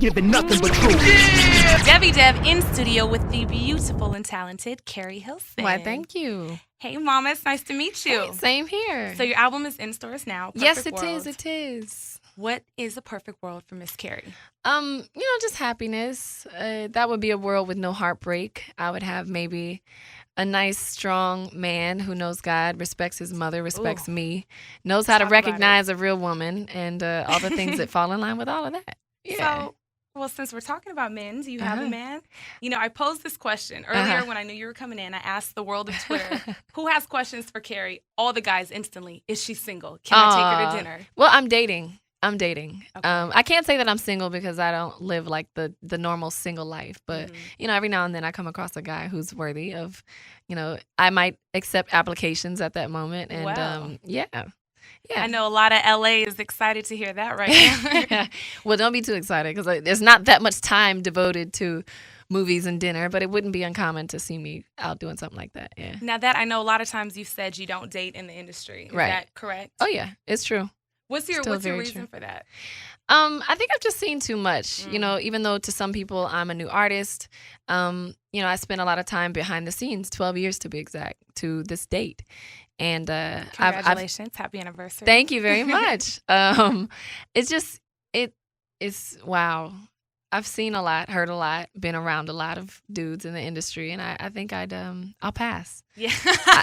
giving nothing but truth. Yeah. Debbie Dev in studio with the beautiful and talented Keri Hilson. Why, thank you. Hey, Mama, it's nice to meet you. Hey, same here. So your album is in stores now. Yes, it is. It is. What is a perfect world for Miss Keri? Just happiness. That would be a world with no heartbreak. I would have maybe a nice, strong man who knows God, respects his mother, respects me, knows how to recognize a real woman, and all the things that fall in line with all of that. Yeah. So, well, since we're talking about men, do you have a man? You know, I posed this question earlier when I knew you were coming in. I asked the world of Twitter, who has questions for Keri? All the guys instantly, is she single? Can I take her to dinner? Well, I'm dating. Okay. I can't say that I'm single because I don't live like the normal single life. But, every now and then I come across a guy who's worthy of, I might accept applications at that moment. And yeah. I know a lot of LA is excited to hear that right now. Well, don't be too excited because there's not that much time devoted to movies and dinner, but it wouldn't be uncommon to see me out doing something like that. Yeah. Now that I know a lot of times you've said you don't date in the industry. Is that correct? Oh, yeah. It's true. What's your reason for that? I think I've just seen too much. Even though to some people I'm a new artist, I spent a lot of time behind the scenes, 12 years to be exact, to this date. And congratulations, happy anniversary. Thank you very much. It's wow. I've seen a lot, heard a lot, been around a lot of dudes in the industry, and I think I'll pass. Yeah.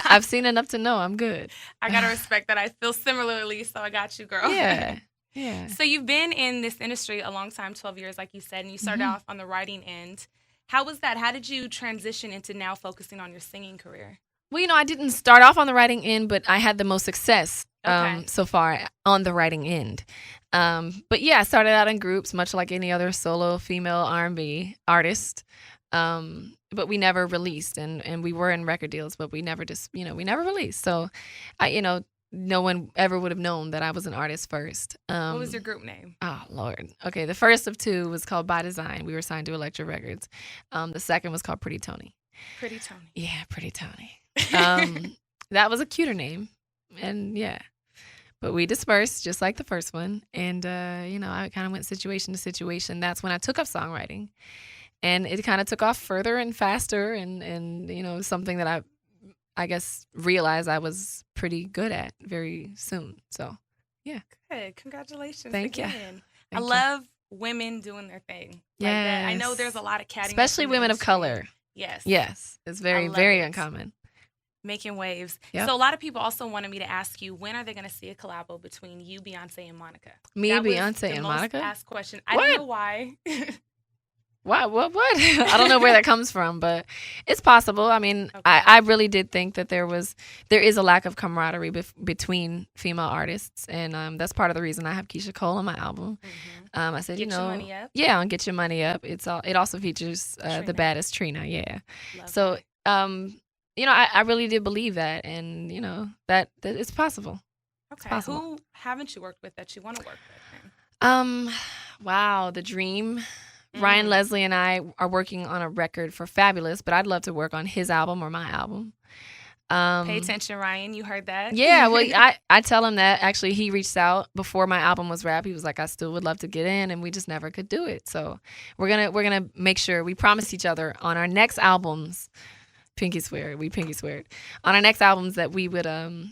I've seen enough to know I'm good. I gotta respect that. I feel similarly, so I got you, girl. Yeah. So you've been in this industry a long time, 12 years, like you said, and you started off on the writing end. How was that? How did you transition into now focusing on your singing career? Well, I didn't start off on the writing end, but I had the most success so far on the writing end. But yeah, I started out in groups, much like any other solo female R&B artist. But we never released, and we were in record deals, but we never we never released. So, no one ever would have known that I was an artist first. What was your group name? Oh, Lord. Okay, the first of two was called By Design. We were signed to Elektra Records. The second was called Pretty Tony. Pretty Tony. Yeah, Pretty Tony. That was a cuter name, and yeah. But we dispersed just like the first one, and I kind of went situation to situation. That's when I took up songwriting, and it kind of took off further and faster, and something that I guess realized I was pretty good at very soon. So, yeah. Good. Congratulations. Thank you. I love women doing their thing. Yeah. I know there's a lot of cattiness. Especially women of color. Yes. Yes. It's very uncommon. Making waves. Yep. So a lot of people also wanted me to ask you, when are they going to see a collabo between you, Beyonce, and Monica? Me, Beyonce, and Monica? Most asked question. I don't know why. Why? What? I don't know where that comes from, but it's possible. I mean, I really did think that there is a lack of camaraderie between female artists, and that's part of the reason I have Keisha Cole on my album. I said, Get Your Money Up. Yeah, on Get Your Money Up. It also features the baddest Trina. Yeah. Love so, that. I really did believe that, and that it's possible. Okay. It's possible. Who haven't you worked with that you want to work with? Wow, the dream. Ryan Leslie and I are working on a record for Fabulous, but I'd love to work on his album or my album. Pay attention, Ryan. You heard that? Yeah, well, I tell him that. Actually, he reached out before my album was wrapped. He was like, I still would love to get in, and we just never could do it. So we're gonna make sure we promised each other on our next albums. Pinky swear on our next albums that we would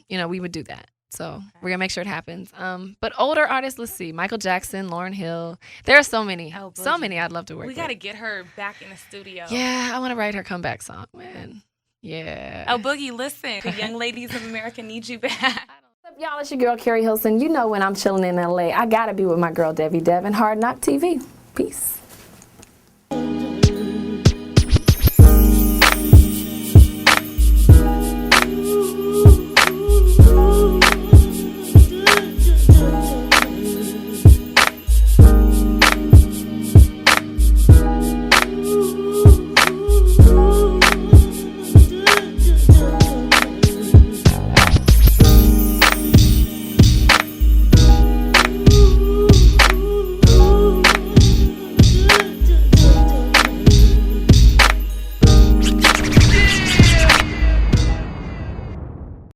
we would do that. So we're gonna make sure it happens. But older artists, let's see, Michael Jackson, Lauryn Hill. There are so many I'd love to work with. We got to get her back in the studio. Yeah, I want to write her comeback song, man. Yeah. Oh, Boogie, listen, the young ladies of America need you back. What's up, y'all? It's your girl Keri Hilson. You know when I'm chilling in LA, I gotta be with my girl Debbie Dev and Hard Knock TV. Peace.